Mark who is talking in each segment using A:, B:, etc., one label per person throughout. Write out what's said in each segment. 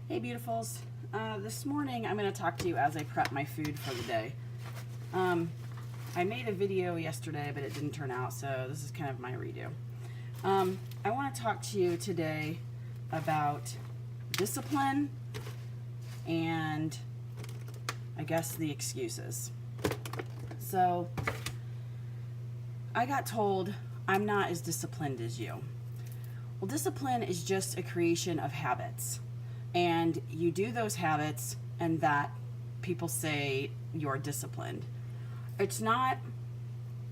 A: Hey beautifuls, this morning I'm going to talk to you as I prep my food for the day. I made a video yesterday but it didn't turn out, so this is kind of my redo. I want to talk to you today about discipline and I guess the excuses. So I got told I'm not as disciplined as you. Well, discipline is just a creation of habits. And you do those habits and that people say you're disciplined. It's not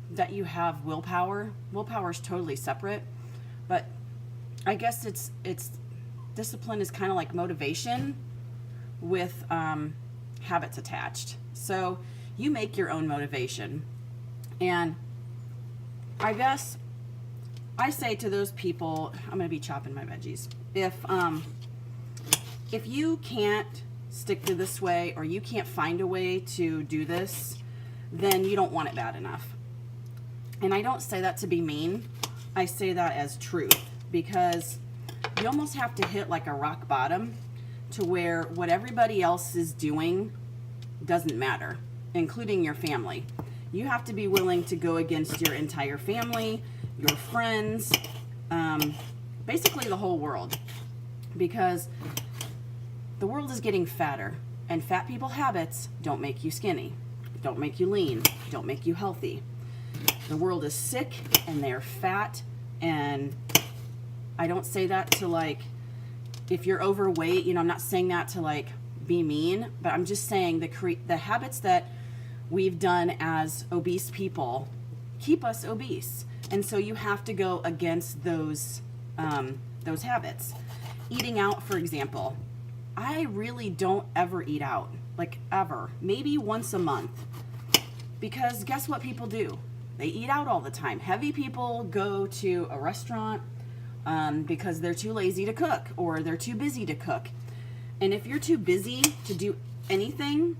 A: that you have willpower. Willpower is totally separate. But I guess it's discipline is kind of like motivation with habits attached. So you make your own motivation. And I guess I say to those people, I'm going to be chopping my veggies. If you can't stick to this way or you can't find a way to do this, then you don't want it bad enough. And I don't say that to be mean. I say that as truth, because you almost have to hit like a rock bottom to where what everybody else is doing doesn't matter, including your family. You have to be willing to go against your entire family, your friends, basically the whole world, because the world is getting fatter, and fat people habits don't make you skinny, don't make you lean, don't make you healthy. The world is sick and they're fat, and I don't say that to like, if you're overweight, I'm not saying that to like be mean, but I'm just saying the habits that we've done as obese people keep us obese. And so you have to go against those habits. Eating out, for example. I really don't ever eat out, like ever, maybe once a month, because guess what people do? They eat out all the time. Heavy people go to a restaurant because they're too lazy to cook or they're too busy to cook. And if you're too busy to do anything,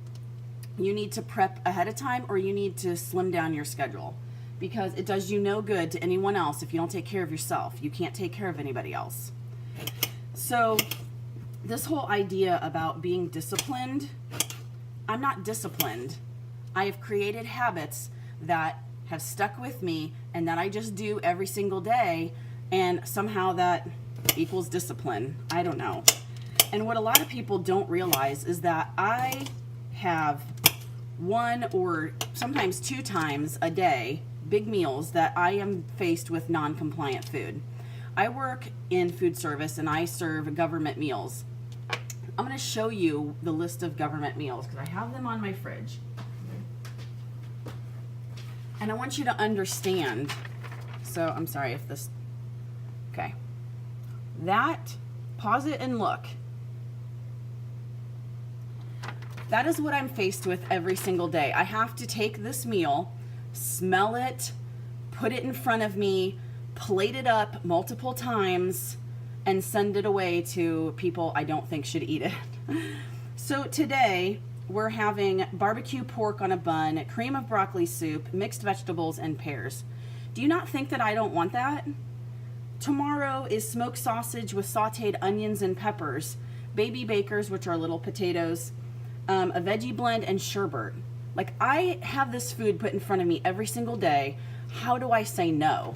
A: you need to prep ahead of time or you need to slim down your schedule, because it does you no good to anyone else if you don't take care of yourself. You can't take care of anybody else. So this whole idea about being disciplined, I'm not disciplined. I have created habits that have stuck with me and that I just do every single day, and somehow that equals discipline. I don't know. And what a lot of people don't realize is that I have one or sometimes two times a day big meals that I am faced with non-compliant food. I work in food service and I serve government meals. I'm going to show you the list of government meals because I have them on my fridge. And I want you to understand. So I'm sorry if this, okay. That, pause it and look. That is what I'm faced with every single day. I have to take this meal, smell it, put it in front of me, plate it up multiple times, and send it away to people I don't think should eat it. So today we're having barbecue pork on a bun, cream of broccoli soup, mixed vegetables, and pears. Do you not think that I don't want that? Tomorrow is smoked sausage with sauteed onions and peppers, baby bakers, which are little potatoes, a veggie blend, and sherbet. Like, I have this food put in front of me every single day. How do I say no?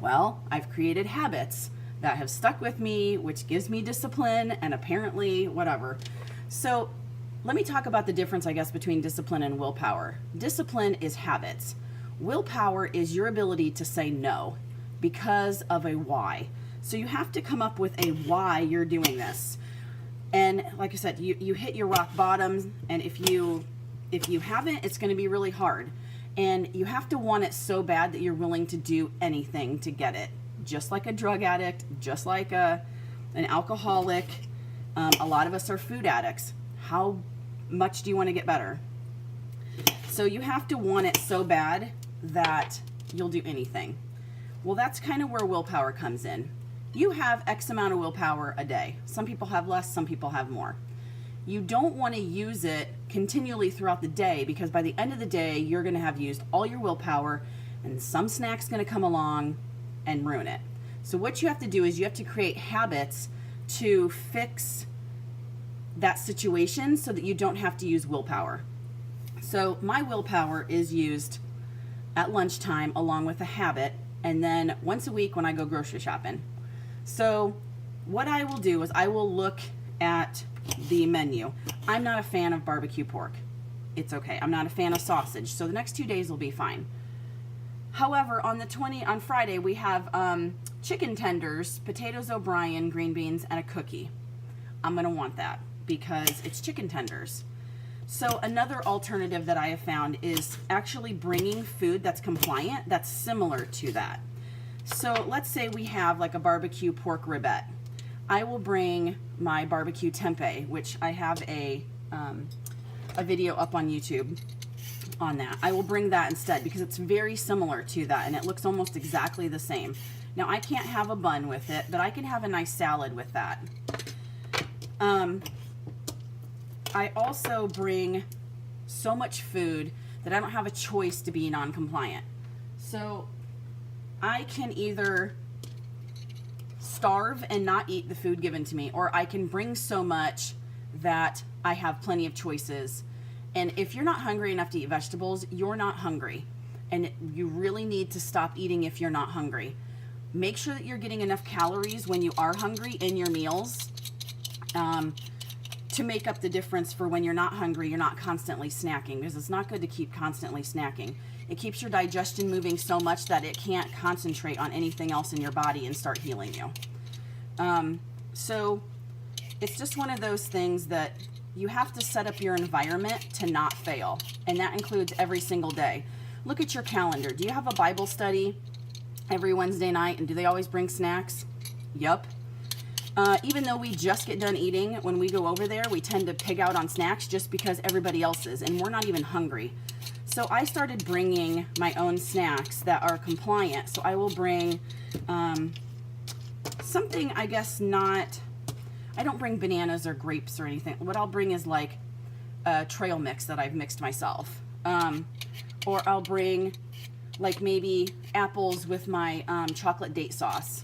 A: Well, I've created habits that have stuck with me, which gives me discipline and apparently whatever. So let me talk about the difference, I guess, between discipline and willpower. Discipline is habits. Willpower is your ability to say no because of a why. So you have to come up with a why you're doing this. And like I said, you hit your rock bottom, and if you haven't, it's going to be really hard. And you have to want it so bad that you're willing to do anything to get it. Just like a drug addict, just like an alcoholic. A lot of us are food addicts. How much do you want to get better? So you have to want it so bad that you'll do anything. Well, that's kind of where willpower comes in. You have X amount of willpower a day. Some people have less, some people have more. You don't want to use it continually throughout the day, because by the end of the day, you're going to have used all your willpower and some snack's going to come along and ruin it. So what you have to do is you have to create habits to fix that situation so that you don't have to use willpower. So my willpower is used at lunchtime along with a habit, and then once a week when I go grocery shopping. So what I will do is I will look at the menu. I'm not a fan of barbecue pork. It's okay. I'm not a fan of sausage. So the next 2 days will be fine. However, on Friday, we have chicken tenders, potatoes O'Brien, green beans, and a cookie. I'm going to want that because it's chicken tenders. So another alternative that I have found is actually bringing food that's compliant, that's similar to that. So let's say we have like a barbecue pork ribette. I will bring my barbecue tempeh, which I have a video up on YouTube on that. I will bring that instead because it's very similar to that and it looks almost exactly the same. Now I can't have a bun with it, but I can have a nice salad with that. I also bring so much food that I don't have a choice to be non-compliant. So I can either starve and not eat the food given to me, or I can bring so much that I have plenty of choices. And if you're not hungry enough to eat vegetables, you're not hungry. And you really need to stop eating if you're not hungry. Make sure that you're getting enough calories when you are hungry in your meals to make up the difference for when you're not hungry, you're not constantly snacking, because it's not good to keep constantly snacking. It keeps your digestion moving so much that it can't concentrate on anything else in your body and start healing you. So it's just one of those things that you have to set up your environment to not fail. And that includes every single day. Look at your calendar. Do you have a Bible study every Wednesday night? And do they always bring snacks? Yup. Even though we just get done eating, when we go over there, we tend to pig out on snacks just because everybody else is, and we're not even hungry. So I started bringing my own snacks that are compliant. So I will bring something, I guess not, I don't bring bananas or grapes or anything. What I'll bring is like a trail mix that I've mixed myself. Or I'll bring like maybe apples with my chocolate date sauce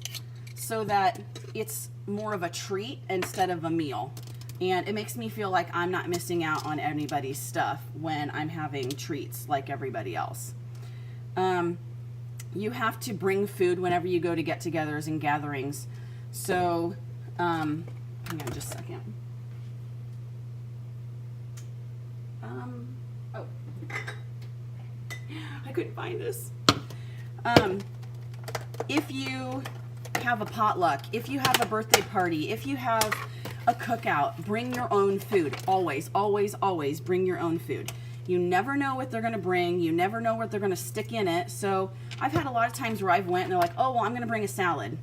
A: so that it's more of a treat instead of a meal. And it makes me feel like I'm not missing out on anybody's stuff when I'm having treats like everybody else. You have to bring food whenever you go to get-togethers and gatherings. So, hang on just a second. Oh, I couldn't find this. If you have a potluck, if you have a birthday party, if you have a cookout, bring your own food. Always, always, always bring your own food. You never know what they're going to bring. You never know what they're going to stick in it. So I've had a lot of times where I've went and they're like, oh, well, I'm going to bring a salad.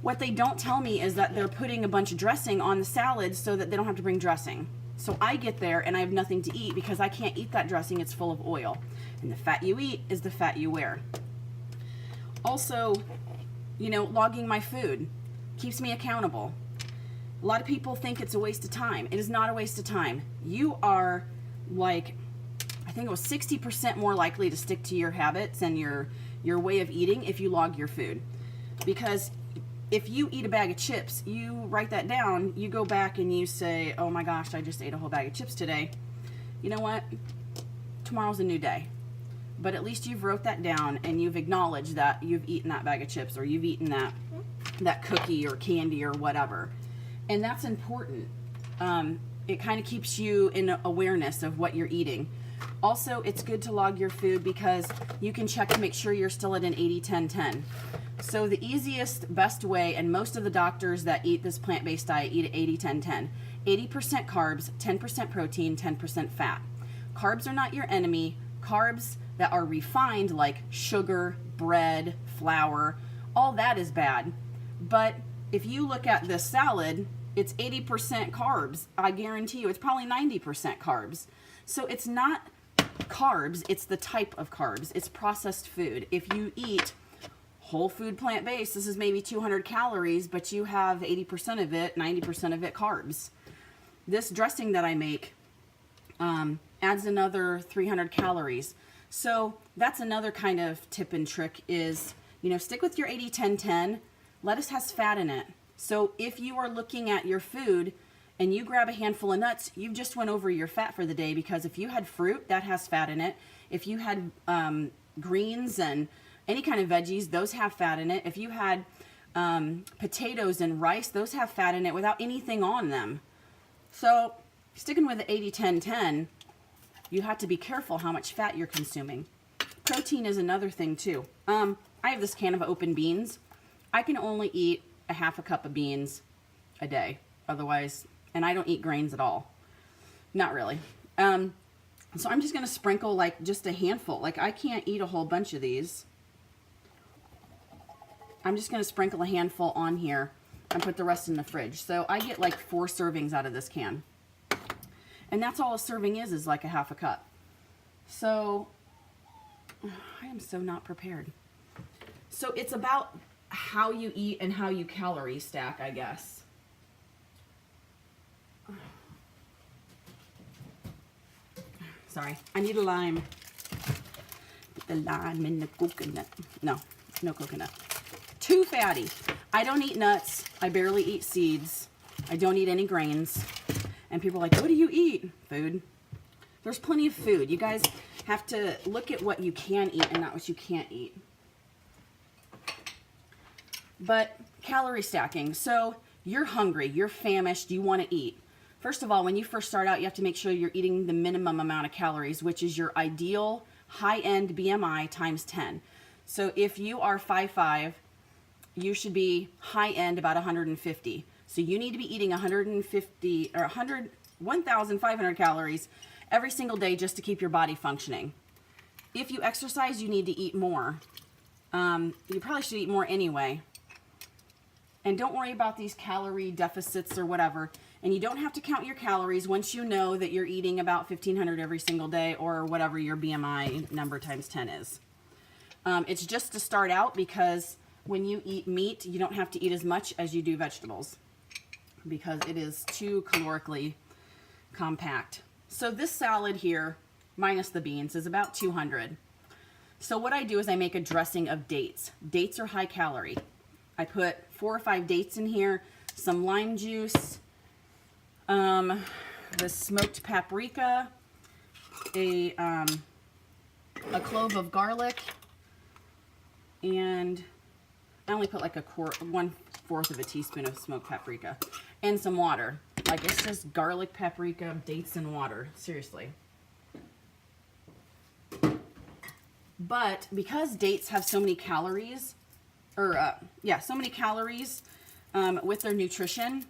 A: What they don't tell me is that they're putting a bunch of dressing on the salad so that they don't have to bring dressing. So I get there and I have nothing to eat because I can't eat that dressing. It's full of oil. And the fat you eat is the fat you wear. Also, you know, logging my food keeps me accountable. A lot of people think it's a waste of time. It is not a waste of time. You are like, I think it was 60% more likely to stick to your habits and your way of eating if you log your food. Because if you eat a bag of chips, you write that down, you go back and you say, oh my gosh, I just ate a whole bag of chips today. You know what? Tomorrow's a new day. But at least you've wrote that down and you've acknowledged that you've eaten that bag of chips or you've eaten that cookie or candy or whatever. And that's important. It kind of keeps you in awareness of what you're eating. Also, it's good to log your food because you can check to make sure you're still at an 80-10-10. So the easiest, best way, and most of the doctors that eat this plant-based diet eat at 80-10-10. 80% carbs, 10% protein, 10% fat. Carbs are not your enemy. Carbs that are refined like sugar, bread, flour, all that is bad. But if you look at this salad, it's 80% carbs. I guarantee you it's probably 90% carbs. So it's not carbs, it's the type of carbs. It's processed food. If you eat whole food plant-based, this is maybe 200 calories, but you have 80% of it, 90% of it carbs. This dressing that I make adds another 300 calories. So that's another kind of tip and trick is, you know, stick with your 80-10-10. Lettuce has fat in it. So if you are looking at your food and you grab a handful of nuts, you've just went over your fat for the day, because if you had fruit, that has fat in it. If you had greens and any kind of veggies, those have fat in it. If you had potatoes and rice, those have fat in it without anything on them. So sticking with the 80-10-10, you have to be careful how much fat you're consuming. Protein is another thing too. I have this can of open beans. I can only eat a half a cup of beans a day. Otherwise, and I don't eat grains at all. Not really. So I'm just going to sprinkle like just a handful. Like I can't eat a whole bunch of these. I'm just going to sprinkle a handful on here and put the rest in the fridge. So I get like 4 servings out of this can. And that's all a serving is like a half a cup. So I am so not prepared. So it's about how you eat and how you calorie stack, I guess. Sorry, I need a lime. Put the lime in the coconut. No coconut. Too fatty. I don't eat nuts. I barely eat seeds. I don't eat any grains. And people are like, what do you eat? Food. There's plenty of food. You guys have to look at what you can eat and not what you can't eat. But calorie stacking. So you're hungry, you're famished, you want to eat. First of all, when you first start out, you have to make sure you're eating the minimum amount of calories, which is your ideal high-end BMI times 10. So if you are 5'5", you should be high-end about 150. So you need to be eating 150 or 1,500 calories every single day just to keep your body functioning. If you exercise, you need to eat more. You probably should eat more anyway. And don't worry about these calorie deficits or whatever. And you don't have to count your calories once you know that you're eating about 1,500 every single day or whatever your BMI number times 10 is. It's just to start out, because when you eat meat, you don't have to eat as much as you do vegetables because it is too calorically compact. So this salad here, minus the beans, is about 200. So what I do is I make a dressing of dates. Dates are high calorie. I put 4 or 5 dates in here, some lime juice, the smoked paprika, a clove of garlic, and I only put like 1/4 of a teaspoon of smoked paprika, and some water. Like it says garlic, paprika, dates, and water. Seriously. But because dates have so many calories, so many calories with their nutrition,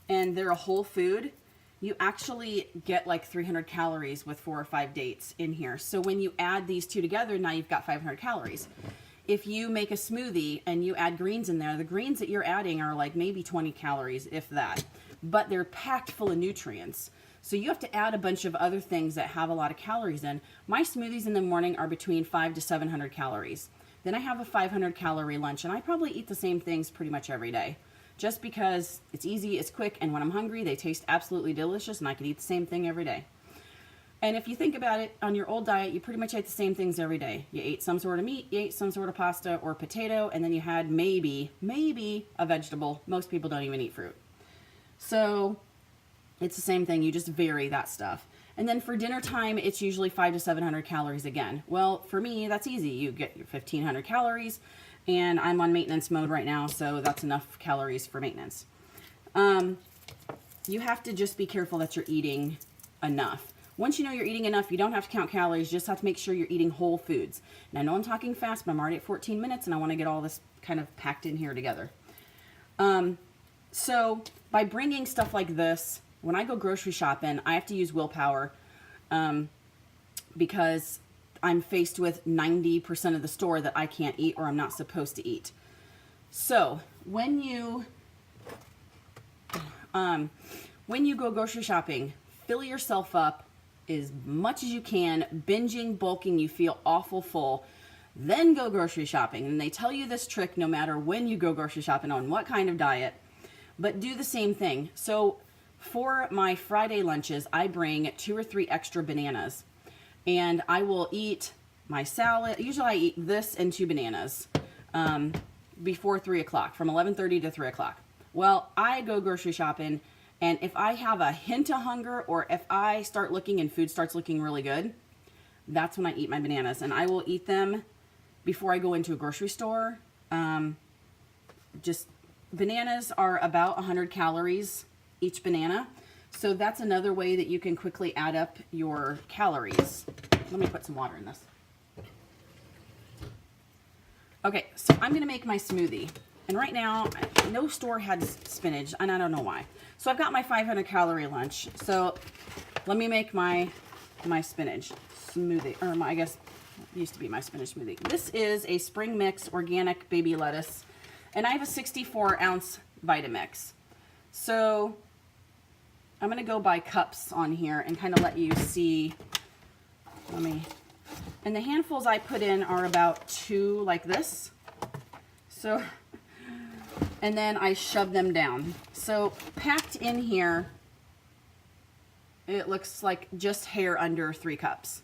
A: and they're a whole food, you actually get like 300 calories with 4 or 5 dates in here. So when you add these two together, now you've got 500 calories. If you make a smoothie and you add greens in there, the greens that you're adding are like maybe 20 calories, if that. But they're packed full of nutrients. So you have to add a bunch of other things that have a lot of calories in. My smoothies in the morning are between 500 to 700 calories. Then I have a 500 calorie lunch, and I probably eat the same things pretty much every day. Just because it's easy, it's quick, and when I'm hungry, they taste absolutely delicious, and I can eat the same thing every day. And if you think about it, on your old diet, you pretty much ate the same things every day. You ate some sort of meat, you ate some sort of pasta or potato, and then you had maybe a vegetable. Most people don't even eat fruit. So it's the same thing, you just vary that stuff. And then for dinner time, it's usually 500 to 700 calories again. Well, for me, that's easy. You get your 1,500 calories, and I'm on maintenance mode right now, so that's enough calories for maintenance. You have to just be careful that you're eating enough. Once you know you're eating enough, you don't have to count calories. You just have to make sure you're eating whole foods. And I know I'm talking fast, but I'm already at 14 minutes, and I want to get all this kind of packed in here together. So by bringing stuff like this, when I go grocery shopping, I have to use willpower because I'm faced with 90% of the store that I can't eat or I'm not supposed to eat. So when you go grocery shopping, fill yourself up as much as you can, binging, bulking, you feel awful full, then go grocery shopping. And they tell you this trick no matter when you go grocery shopping on what kind of diet, but do the same thing. So for my Friday lunches, I bring 2 or 3 extra bananas, and I will eat my salad. Usually I eat this and 2 bananas before 3 o'clock, from 11:30 to 3 o'clock. Well, I go grocery shopping And if I have a hint of hunger, or if I start looking and food starts looking really good, that's when I eat my bananas. And I will eat them before I go into a grocery store. Just bananas are about 100 calories each banana. So that's another way that you can quickly add up your calories. Let me put some water in this. Okay, so I'm going to make my smoothie. And right now, no store had spinach, and I don't know why. So I've got my 500 calorie lunch. So let me make my spinach smoothie, or I guess it used to be my spinach smoothie. This is a spring mix organic baby lettuce, and I have a 64 ounce Vitamix. So I'm going to go by cups on here and kind of let you see. And the handfuls I put in are about 2 like this. So, and then I shove them down. So packed in here, it looks like just hair under 3 cups.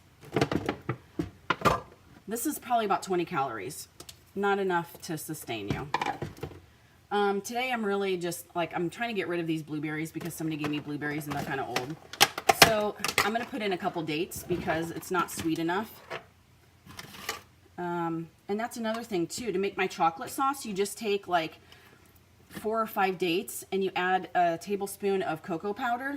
A: This is probably about 20 calories. Not enough to sustain you. Today I'm really just like, I'm trying to get rid of these blueberries because somebody gave me blueberries and they're kind of old. So I'm going to put in a couple dates because it's not sweet enough. And that's another thing too. To make my chocolate sauce, you just take like 4 or 5 dates and you add a tablespoon of cocoa powder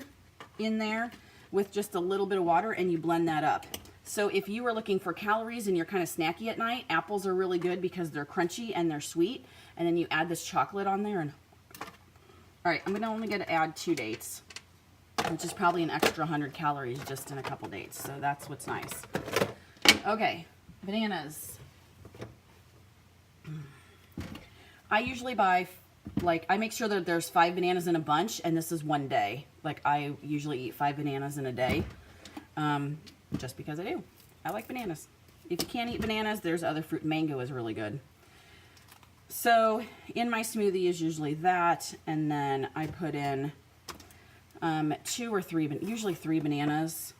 A: in there with just a little bit of water, and you blend that up. So if you were looking for calories and you're kind of snacky at night, apples are really good because they're crunchy and they're sweet. And then you add this chocolate on there. And all right, I'm only going to add 2 dates, which is probably an extra 100 calories just in a couple dates. So that's what's nice. Okay, bananas. I usually buy, like, I make sure that there's 5 bananas in a bunch, and this is 1 day. Like, I usually eat 5 bananas in a day, just because I do. I like bananas. If you can't eat bananas, there's other fruit. Mango is really good. So in my smoothie is usually that, and then I put in 2 or 3, usually 3 bananas,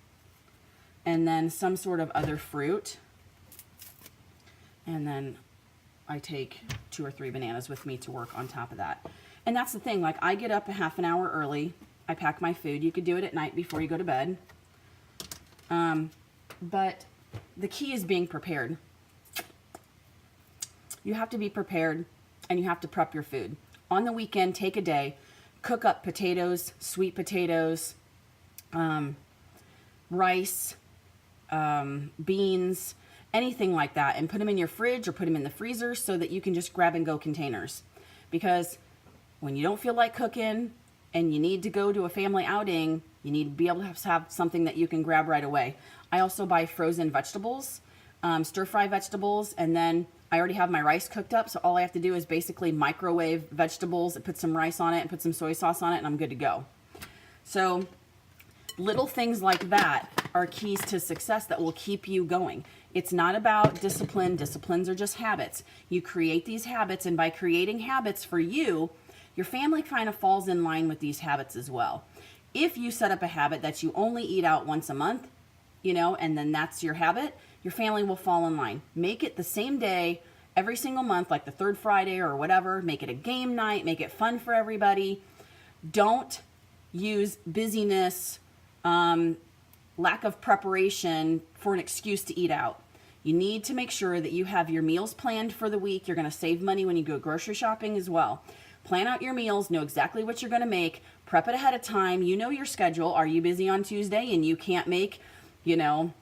A: and then some sort of other fruit, and then I take 2 or 3 bananas with me to work on top of that. And that's the thing, like, I get up a half an hour early, I pack my food. You could do it at night before you go to bed, but the key is being prepared. You have to be prepared, and you have to prep your food. On the weekend, take a day, cook up potatoes, sweet potatoes, rice, beans, anything like that, and put them in your fridge or put them in the freezer so that you can just grab and go containers. Because when you don't feel like cooking and you need to go to a family outing, you need to be able to have something that you can grab right away. I also buy frozen vegetables, stir-fry vegetables, and then I already have my rice cooked up, so all I have to do is basically microwave vegetables, put some rice on it, and put some soy sauce on it, and I'm good to go. So little things like that are keys to success that will keep you going. It's not about discipline. Disciplines are just habits. You create these habits, and by creating habits for you, your family kind of falls in line with these habits as well. If you set up a habit that you only eat out once a month, you know, and then that's your habit, your family will fall in line. Make it the same day every single month, like the 3rd Friday or whatever. Make it a game night. Make it fun for everybody. Don't use busyness, lack of preparation for an excuse to eat out. You need to make sure that you have your meals planned for the week. You're going to save money when you go grocery shopping as well. Plan out your meals, know exactly what you're going to make, prep it ahead of time. You know your schedule. Are you busy on Tuesday and you can't make, you know,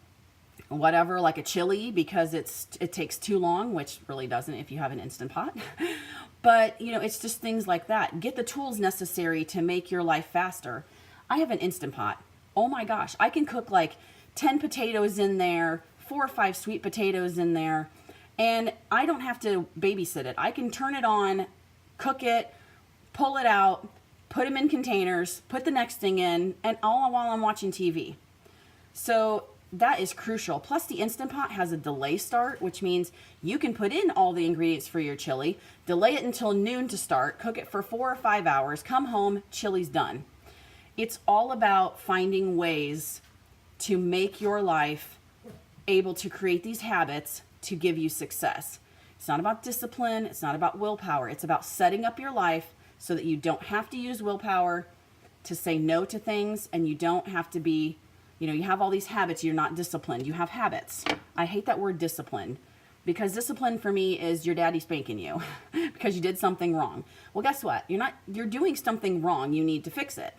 A: whatever, like a chili because it takes too long, which really doesn't if you have an Instant Pot. But, you know, it's just things like that. Get the tools necessary to make your life faster. I have an Instant Pot. Oh my gosh, I can cook like 10 potatoes in there, 4 or 5 sweet potatoes in there, and I don't have to babysit it. I can turn it on, cook it, pull it out, put them in containers, put the next thing in, and all while I'm watching TV. So that is crucial. Plus the Instant Pot has a delay start, which means you can put in all the ingredients for your chili, delay it until noon to start, cook it for 4 or 5 hours, come home, chili's done. It's all about finding ways to make your life able to create these habits to give you success. It's not about discipline. It's not about willpower. It's about setting up your life so that you don't have to use willpower to say no to things, and you don't have to be, you have all these habits. You're not disciplined. You have habits. I hate that word disciplined, because discipline for me is your daddy spanking you because you did something wrong. Well, guess what? You're doing something wrong. You need to fix it.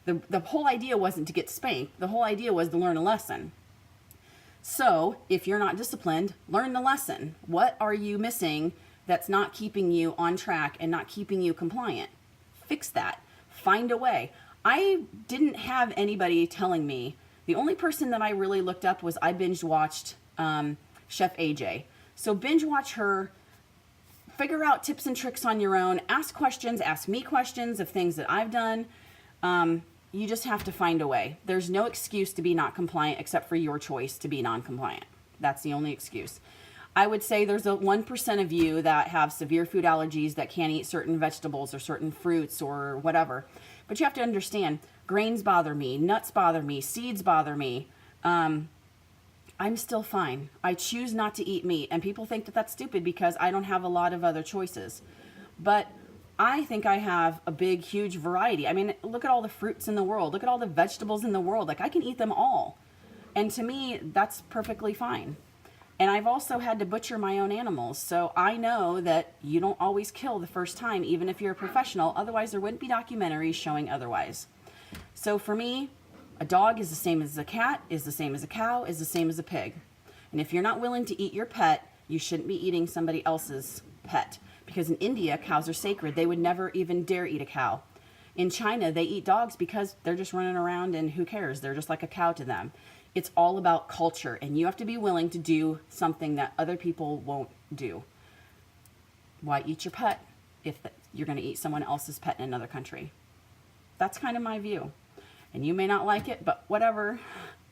A: The whole idea wasn't to get spanked. The whole idea was to learn a lesson. So if you're not disciplined, learn the lesson. What are you missing that's not keeping you on track and not keeping you compliant? Fix that. Find a way. I didn't have anybody telling me. The only person that I really looked up was I binge watched Chef AJ. So binge watch her, figure out tips and tricks on your own, ask questions, ask me questions of things that I've done. You just have to find a way. There's no excuse to be not compliant except for your choice to be non-compliant. That's the only excuse. I would say there's a 1% of you that have severe food allergies that can't eat certain vegetables or certain fruits or whatever. But you have to understand, grains bother me, nuts bother me, seeds bother me. I'm still fine. I choose not to eat meat. And people think that that's stupid because I don't have a lot of other choices. But I think I have a big, huge variety. I mean, look at all the fruits in the world. Look at all the vegetables in the world. Like, I can eat them all. And to me, that's perfectly fine. And I've also had to butcher my own animals. So I know that you don't always kill the first time, even if you're a professional. Otherwise, there wouldn't be documentaries showing otherwise. So for me, a dog is the same as a cat, is the same as a cow, is the same as a pig. And if you're not willing to eat your pet, you shouldn't be eating somebody else's pet. Because in India, cows are sacred. They would never even dare eat a cow. In China, they eat dogs because they're just running around and who cares? They're just like a cow to them. It's all about culture, and you have to be willing to do something that other people won't do. Why eat your pet if you're going to eat someone else's pet in another country? That's kind of my view. And you may not like it, but whatever.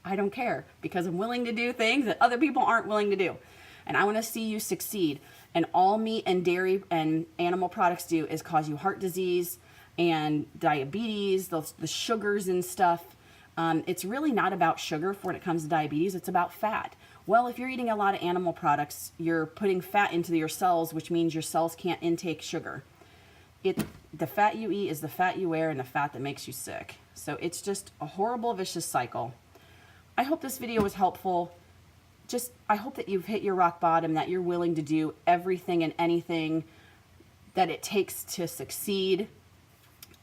A: I don't care, because I'm willing to do things that other people aren't willing to do. And I want to see you succeed. And all meat and dairy and animal products do is cause you heart disease and diabetes, the sugars and stuff. It's really not about sugar when it comes to diabetes. It's about fat. Well, if you're eating a lot of animal products, you're putting fat into your cells, which means your cells can't intake sugar. The fat you eat is the fat you wear and the fat that makes you sick. So it's just a horrible, vicious cycle. I hope this video was helpful. I hope that you've hit your rock bottom, that you're willing to do everything and anything that it takes to succeed.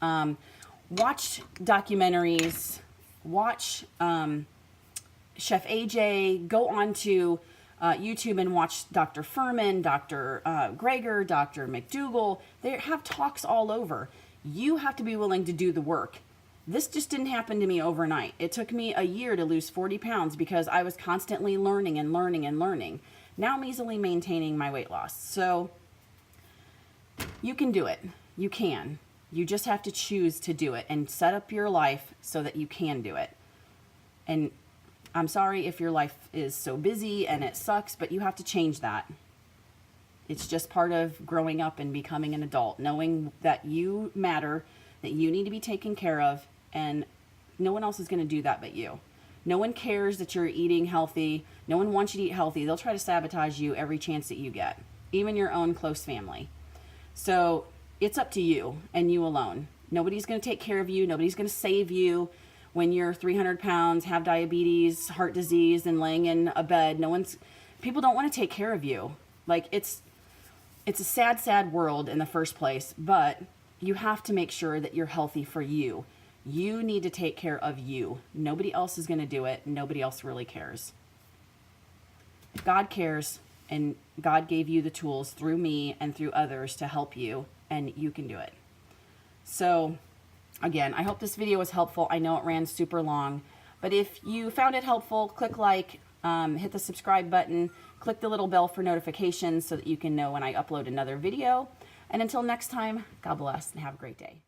A: Watch documentaries, watch Chef AJ, go on to YouTube and watch Dr. Furman, Dr. Greger, Dr. McDougall. They have talks all over. You have to be willing to do the work. This just didn't happen to me overnight. It took me a year to lose 40 pounds because I was constantly learning and learning and learning. Now I'm easily maintaining my weight loss. So you can do it. You can. You just have to choose to do it and set up your life so that you can do it. And I'm sorry if your life is so busy and it sucks, but you have to change that. It's just part of growing up and becoming an adult, knowing that you matter, that you need to be taken care of, and no one else is going to do that but you. No one cares that you're eating healthy. No one wants you to eat healthy. They'll try to sabotage you every chance that you get, even your own close family. So it's up to you and you alone. Nobody's going to take care of you. Nobody's going to save you when you're 300 pounds, have diabetes, heart disease, and laying in a bed. People don't want to take care of you. Like, it's a sad, sad world in the first place, but you have to make sure that you're healthy for you. You need to take care of you. Nobody else is going to do it. Nobody else really cares. God cares, and God gave you the tools through me and through others to help you, and you can do it. So, again, I hope this video was helpful. I know it ran super long, but if you found it helpful, click like, hit the subscribe button, click the little bell for notifications so that you can know when I upload another video. And until next time, God bless and have a great day.